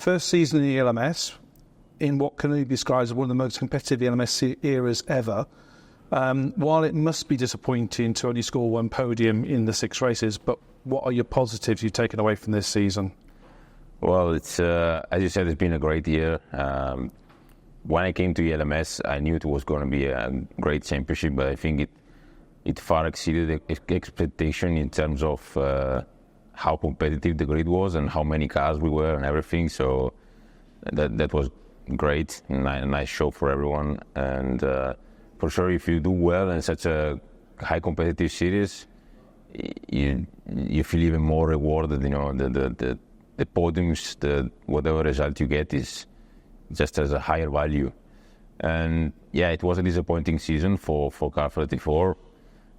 First season in the ELMS, in what can be described as one of the most competitive ELMS eras ever. While it must be disappointing to only score one podium in the 6 races, but what are your positives you've taken away from this season? Well, it's as you said, it's been a great year. When I came to ELMS, I knew it was going to be a great championship, but I think it far exceeded the expectation in terms of how competitive the grid was and how many cars we were and everything. So that was great, a nice show for everyone. And for sure, if you do well in such a high competitive series, you feel even more rewarded. You know, the podiums, whatever result you get is just as a higher value. And yeah, it was a disappointing season for Car 34.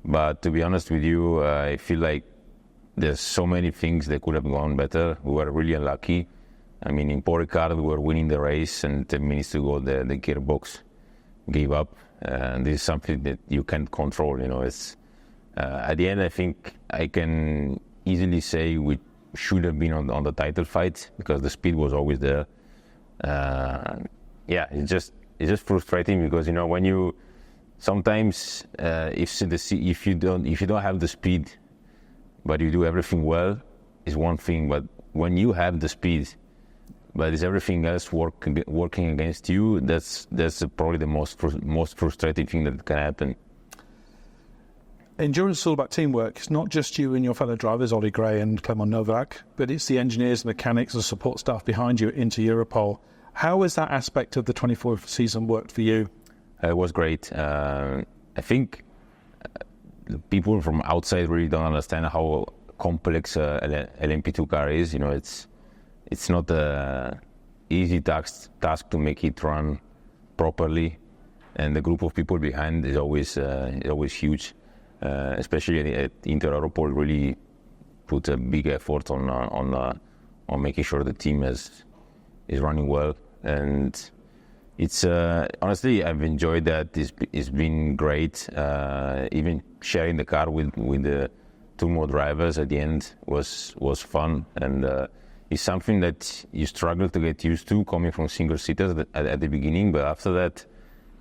But to be honest with you, I feel like there's so many things that could have gone better. We were really unlucky. I mean, in Paul Ricard, we were winning the race, and 10 minutes to go, the gearbox gave up. And this is something that you can't control. You know, it's at the end, I think I can easily say we should have been on the title fight because the speed was always there. Yeah, it's just frustrating because, you know, when you sometimes if you don't have the speed, but you do everything well, is one thing. But when you have the speed, but is everything else working against you, that's probably the most frustrating thing that can happen. Endurance is all about teamwork. It's not just you and your fellow drivers, Ollie Gray and Clement Novalak, but it's the engineers, mechanics, and support staff behind you at Inter Europol. How has that aspect of the 24th season worked for you? It was great. I think people from outside really don't understand how complex an LMP2 car is. You know, it's not an easy task to make it run properly, and the group of people behind is always huge. Especially at Inter Europol, really put a big effort on making sure the team is running well, and it's honestly I've enjoyed that. It's been great. Even sharing the car with the 2 more drivers at the end was fun, and it's something that you struggle to get used to coming from single seaters at the beginning. But after that,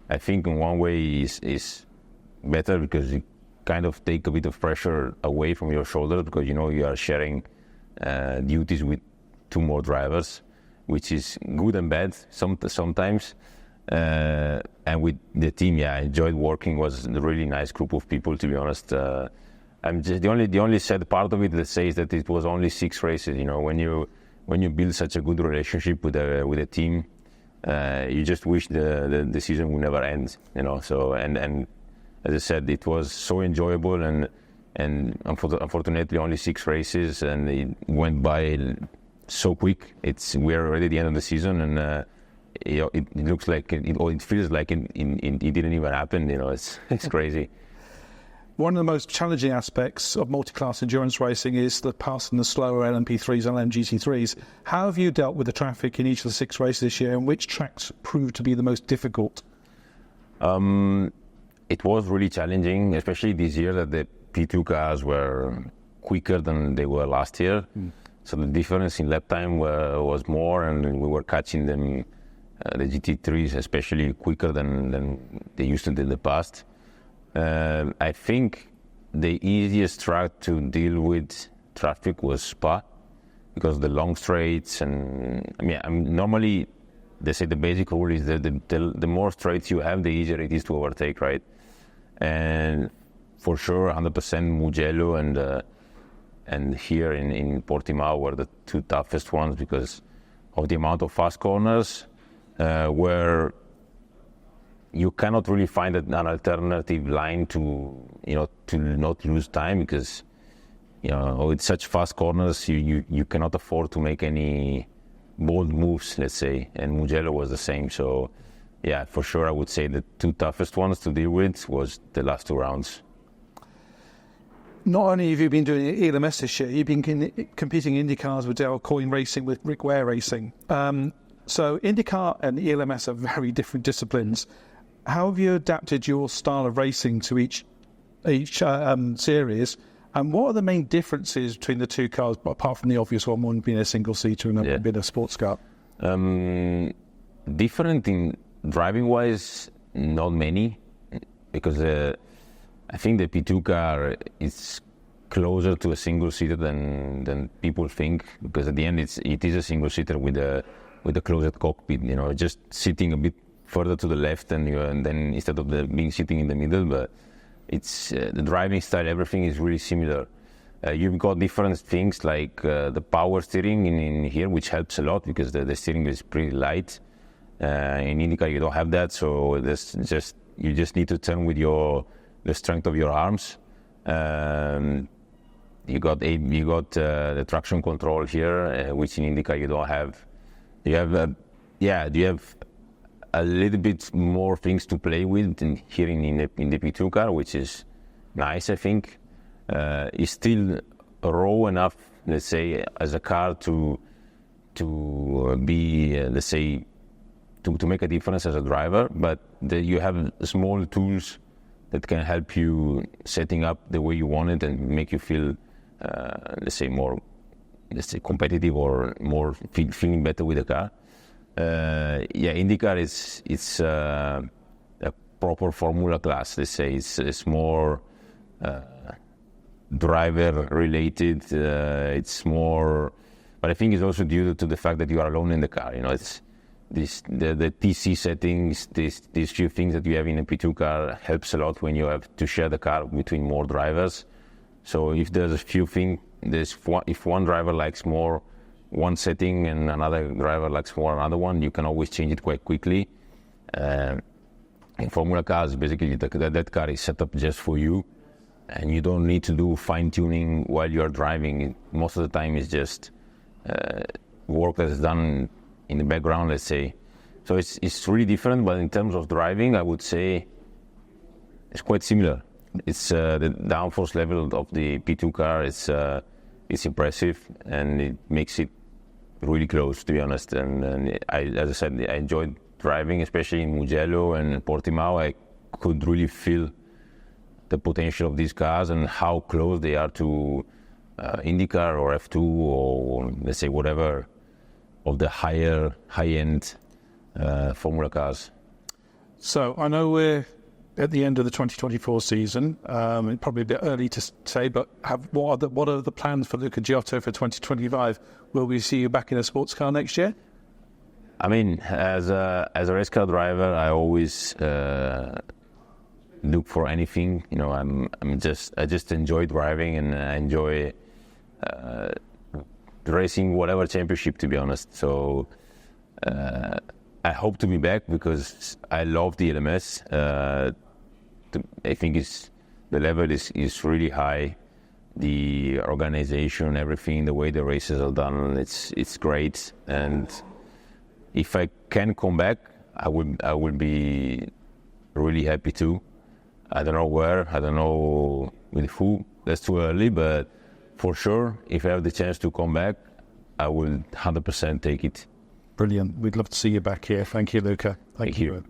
I think in one way is better because you kind of take a bit of pressure away from your shoulders because you know you are sharing duties with 2 more drivers, which is good and bad sometimes. And with the team, yeah, I enjoyed working. It was a really nice group of people, to be honest. I'm just the only sad part of it that says that it was only 6 races. You know, when you build such a good relationship with a team, you just wish the season would never end. You know, so and as I said, it was so enjoyable, and unfortunately only 6 races, and it went by so quick. We're already at the end of the season, and it looks like it feels like it didn't even happen. You know, it's crazy. One of the most challenging aspects of multi-class endurance racing is the passing the slower LMP3s and LMGT3s. How have you dealt with the traffic in each of the 6 races this year, and which tracks proved to be the most difficult? It was really challenging, especially this year that the P2 cars were quicker than they were last year. So the difference in lap time was more, and we were catching them, the GT3s especially, quicker than they used to do in the past. I think the easiest track to deal with traffic was Spa, because the long straights, and normally they say the basic rule is that the more straights you have, the easier it is to overtake, right? And for sure, 100% Mugello and here in Portimao were the 2 toughest ones because of the amount of fast corners where you cannot really find an alternative line to not lose time, because with such fast corners you cannot afford to make any bold moves, let's say, and Mugello was the same. So yeah, for sure I would say the 2 toughest ones to deal with was the last 2 rounds. Not only have you been doing ELMS this year, you've been competing in IndyCars with Dale Coyne Racing, with Rick Ware Racing. So IndyCar and ELMS are very different disciplines. How have you adapted your style of racing to each series? And what are the main differences between the 2 cars, apart from the obvious one being a single-seater and one being a sports car? Different in driving wise, not many, because I think the P2 car is closer to a single seater than people think, because at the end it is a single seater with a closed cockpit. Just sitting a bit further to the left, and then instead of being sitting in the middle, but it's the driving style. Everything is really similar. You've got different things like the power steering in here, which helps a lot because the steering is pretty light. In IndyCar, you don't have that, so you just need to turn with the strength of your arms. You got the traction control here, which in IndyCar you don't have. You have a little bit more things to play with here in the P2 car, which is nice, I think. It's still raw enough, let's say, as a car to be, let's say, to make a difference as a driver, but you have small tools that can help you setting up the way you want it and make you feel, let's say, more, competitive or more feeling better with the car. IndyCar it's a proper formula class. Let's say it's more driver related. It's more, but I think it's also due to the fact that you are alone in the car. It's the TC settings, these few things that you have in a P2 car helps a lot when you have to share the car between more drivers. So if there's a few things, if one driver likes more one setting and another driver likes more another one, you can always change it quite quickly. In Formula cars, basically that car is set up just for you, and you don't need to do fine tuning while you're driving. Most of the time it's just work that is done in the background, let's say. So it's really different, but in terms of driving, I would say it's quite similar. It's the downforce level of the P2 car it's impressive, and it makes it really close, to be honest. And as I said, I enjoyed driving, especially in Mugello and Portimao. I could really feel the potential of these cars and how close they are to IndyCar or F2 or, let's say, whatever of the high-end Formula cars. So I know we're at the end of the 2024 season. Probably a bit early to say, but what are the plans for Luca Ghiotto for 2025? Will we see you back in a sports car next year? I mean, as a race car driver, I always look for anything. I just enjoy driving, and I enjoy racing whatever championship, to be honest. So I hope to be back because I love the ELMS. I think the level is really high. The organization, everything, the way the races are done, it's great. And if I can come back, I would be really happy too. I don't know where, I don't know with who. That's too early, but for sure, if I have the chance to come back, I will 100% take it. Brilliant. We'd love to see you back here. Thank you, Luca. Thank you.